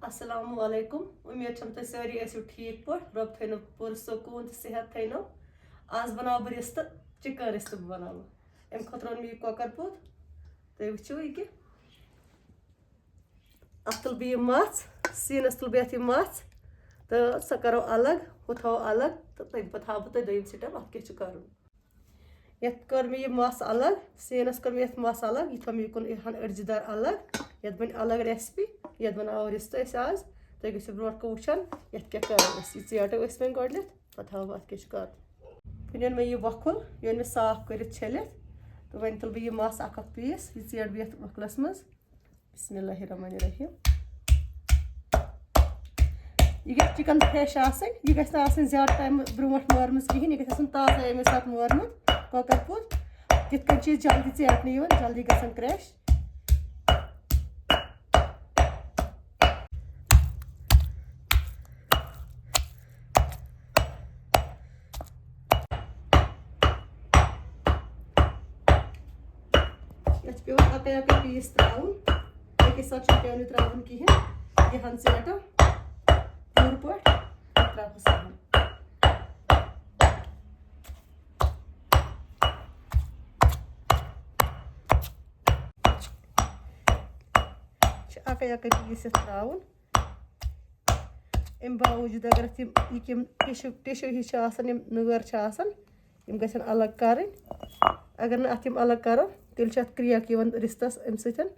अस्सलामु अलैकुम। उम्मीद छम तुम सारी ऐसी ठीक पा रब थो पुर सुकून सेहत थो। आज बनाव बह रिस्त चिकन रिस्त बनाव अम खुद रोन मे कॉकर पुत तुम वो ये अत तुल बह मच सीनस तुल बह मच तो सह करो अलग हु थो अलग तो तम पे हाव तुम दोम स्टेप अत क्या कर कर मे मस अलग सीनस कर मे मस अलग यह थो मे यह अड़जदार अलग ये बन अलग रेसिपी ये बनाव रिस्त आज तुम गो ब्रो वुचान ये क्या कर चेटो वो गोड पे हाव अत क्या कर फिर मे यह वोखुल ये मे साफ कर छलित तो वन तुल बह मस अख पीस यह चेट बह ये वोखलस मज बिस्मिल्लाहिर्रहमानिर्रहीम। यह गई चिकन फ्रेश यह गई ज्यादा टाइम ब्रो मोरम कहें यह गई ताजा अमे सात मोरमुत कॉकर पुत तिथ जल्दी चेटने जल्दी गसन क्रैश। पे अके अके पीस त्राउन एक साथ पे त्राउन कहें यह चेटो पूर पे त्रहस अके अके पीस त्राउन अम बावजूद अगर यह टिशू ही नर यम गसन अलग कर अगर न अत अलग करो तेल क्रैक रिस्तस अम सतन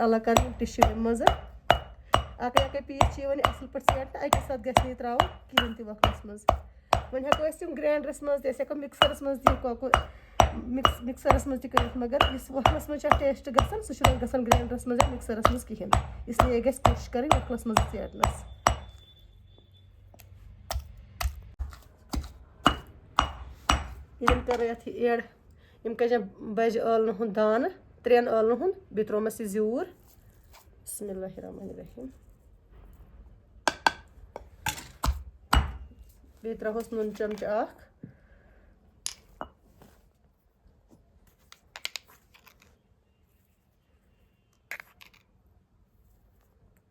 अलग कर टिश्यू मज अके अके पीस असल पे सेट अके साथ गि त्रा कहें तह वक्लस मज वन हेको ग्राइंडरस मज हेको मिक्सरस मज मिक्सरस मज कर मगर इस वक्लस मज टेस्ट गसान सह गसान ग्राइंडरस मज मिक्सरस मज कहें इसलिए गि कोशिश कर वक्लस मज सेटनस। कर एड यम कज बज लन दान 3 लन बे त्रोमस जूर बिस्मिल्लाहिर्रहमानिर्रहीम बे त्रोहस नून चमच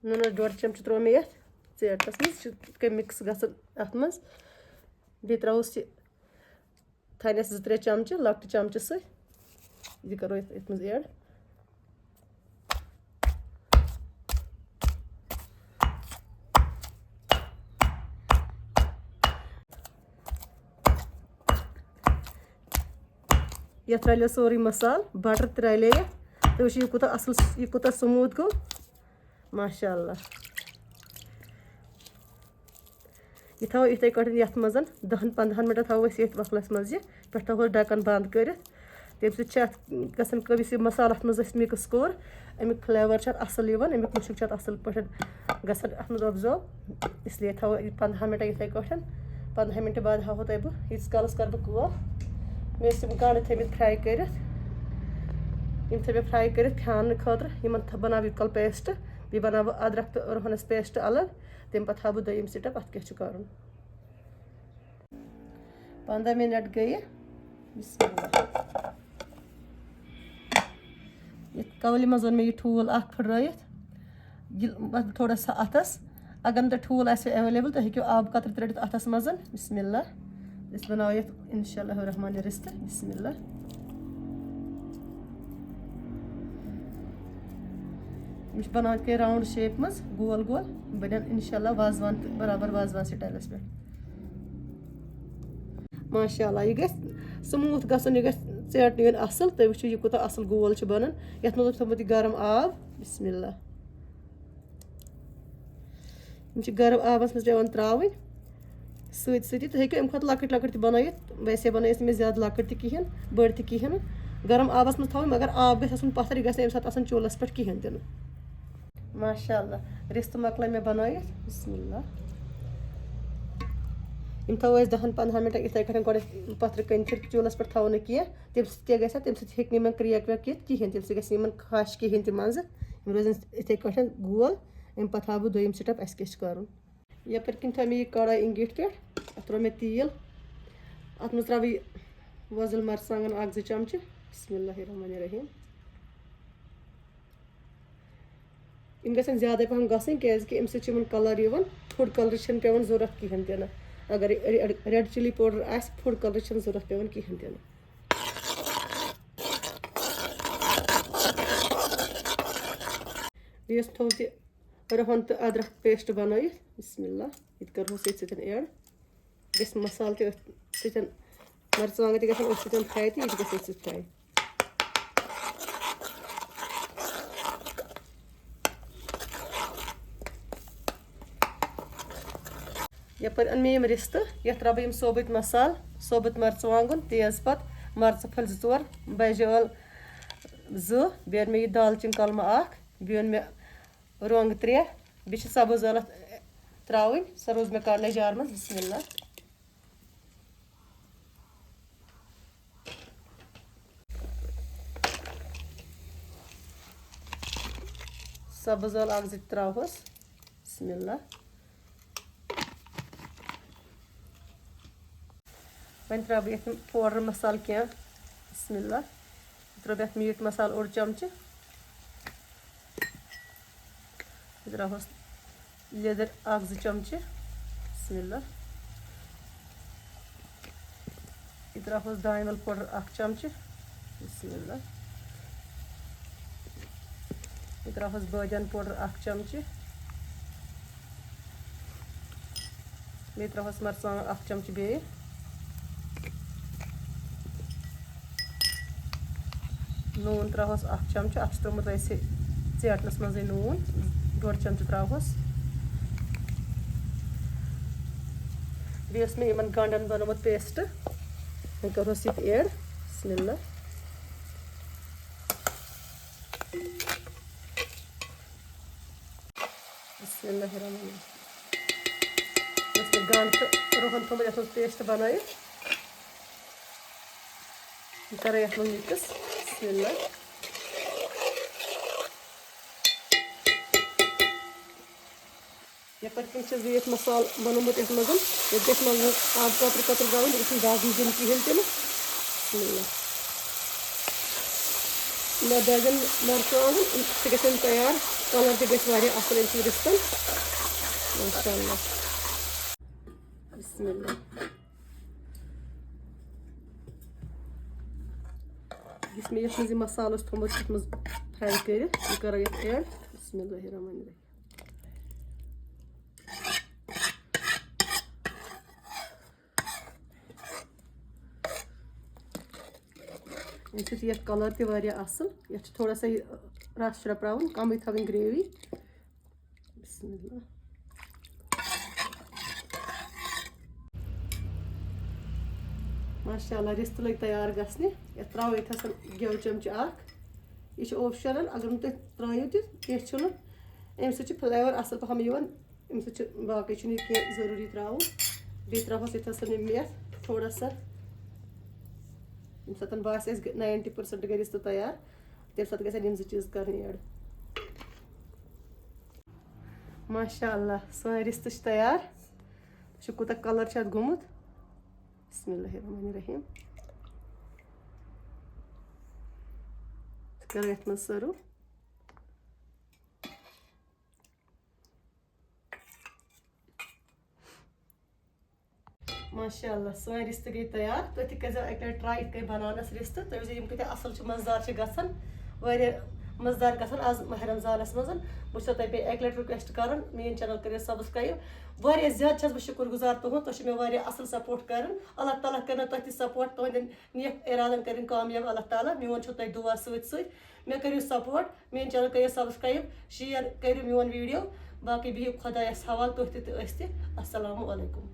नून 1.5 चमच त्रो मे चेटस मज मिक्स गत मज बे त्रोस थनस 2-3 चमच लकट चमच सह करो ये मज एड ये रलो सोरी मसाल बटर त रले तो यह कूत असल यह कूत स्मूथ गो माशाअल्लाह यह थो इथे ये मज 10-15 मिनट थो ये वक्लस मज पे थो ढक्कन बंद कर तम सत कब यह मसाल अत मज मिक्स कोर अमिक फ्लेवर असल अमिक मुशक असल पे गसान अत मज ऑब्जर्व इसलिए थो 15 मिनट इथे 15 मिनट बाद हाव तुम बह यीस कालस कर बह मे गंड थ फ्राई कर फ्राई कर फ्यान खतर बनाव कल पेस्ट बे बनाव अदरक तो रोहनस पेस्ट अलग तम पे हाव दोम स्टेप अत क्या कर 15 मिनट गई कवल मज मे यह ठूल फुट थोड़ा सा अतस अगर तुम ठूल एवेलेबल तुम हेको आब कतर त्रिट अतस मज बिस्मिल्लाह बनाव ये इंशाअल्लाह रहमान रिस्त बिस्मिल्लाह बनाव के राउंड शेप मज गोल गोल बन इंशाअल्लाह वाजवान बराबर वाजवान स्टाइलस पे माशाअल्लाह यह गि स्मूथ गसन यह चेटने असल तुम वो यह कूत असल गोल बनान ये मज थोमुत गरम आब बिस्मिल्लाह गरम आबस मज पे त्राव सती तुम हेको अम खुद लकट लकट बनात वैसे बनाइस मे ज्यादा लकट कहें बड़ कहें गरम आबस मज थो मगर आब गई पत्थर यह गई सात चूल्हस पे कहें तन माशाअल्लाह रिस्त मकल मे बनात बिस्मिल्लाह यम थो 10-15 मिनट इथे कन गोड पत्थर कन चूल्हस पे थो कह तम सह गई तम सह क्रैक वैक कहें तम सह गई खश कहें तम मज रोजन इथे गोल अम पे हाव दोम स्टेप अस क्या कर यपर कन थो मे यह कढ़ाई इंगिट पे अत त्रो मे तेल अत मज त्रा वजल मरचांगन 1-2 चमच बिस्मिल्लाहिर्रहमानिर्रहीम इन गसन ज़्यादा पहम गसन क्या अम सम कलर यवन फूड कलर पेवन जरूरत कहें तीन अगर रेड चिली पाउडर आस फूड कलर जरूरत पेवन कहें तीन बेस थो रोहन तो अदरक पेस्ट बनाइथ बिस्मिल्लाह ये करोस एड गस मसाल तन मरचांग तन फ्राई तो ये गस फ्राई यपर अन मे रिस्त ये त्रा बह सोबत मसाल सोबत मरचांगन तेजपत मर्च फल जोर बजल बे मे दालचीन कलमा बे मे रोंग 3 बे सब्ज ٲलत त्रावन सो रोज मे कड़ने जार मज बिस्मिल्लाह सब्ज ٲल 1-2 त्रावस बिस्मिल्लाह वन त्रा बह पाउडर मसाल क्या बिस्मिल्लाह त्रा बह मीट मसाल 1 चमच त्राहस लेदर 1-2 चमच बिस्मिल्लाह त्राहस दानवल पाउडर 1 चमच बिस्मिल्लाह त्राहस बादियान पाउडर 1 चमच बे त्राहस मरचांग 1 चमच बे नून त्राहस 1 चमच अत त्रोमुत वैसे चेटनस मजे नून 1.5 चमच त्राहस बेस में इन गंडन बनोमुत पेस्ट वो करोस ये एड बिस्मिल्लाह बिस्मिल्लाहिर्रहमानिर्रहीम बस गंड तो रोहन थोड़ा ये पेस्ट बनाए कर ये मिक्स बिस्मिल्लाह यपर ये मसाल बनोमुत ये मज ये गज आब कतर गावन ये दाग दिन कहें तीन दगन मरचांग गन तैयार कलर तैयार असल रिस्तन माशाअल्लाह बिस्मिल्लाह इस मे ये मसाल थोमुत ये फ्राई कर ये कर एड बिस्मिल्लाहिर्रहमानिर्रहीम ये कलर तह असल ये थोड़ा सा रस रपरावन कम थवन ग्रेवी बिस्मिल्लाह माशाअल्लाह रिस्त लग तैयार गसने ये त्रो ये गेव चमच यह ऑप्शनल अगर तुम त्रो तह अम फ्लेवर असल पहम अम बाकी जरूरी त्रो बे त्रोस ये मेथ थोड़ा सा यम सात बास 90% गई रिस्त तैयार तम सात गम चीज कर एड माशाअल्लाह सन रिस्त तैयार कूत कलर गोमुत बिस्मिल्लाहिर्रहमानिर्रहीम कर ये मज सर्व माशाअल्लाह सन रिस्त गई तैयार तुम तक एक ट्राई इत बनानस रिस्त तुम वो कत असल मजेदार गसान मजेदार गसान आज माह रमजानस मज बहुत तुम एक रिक्वेस्ट कर मेन चैनल करो सब्सक्राइब वारिया ज्यादा बह शुक्रगुजार तुहद तुम मे असल सपोर्ट कर अल्लाह ताला कर तुम सपोर्ट तुहद नेक इरादन कर कामयाब अल्लाह ताला मोन तुम दुआ सत मे करो सपोर्ट मेन चैनल करो सब्सक्राइब शेयर करो मोन वीडियो बाकी बिहु खुदायस हवाल तुह अस्सलामु अलैकुम।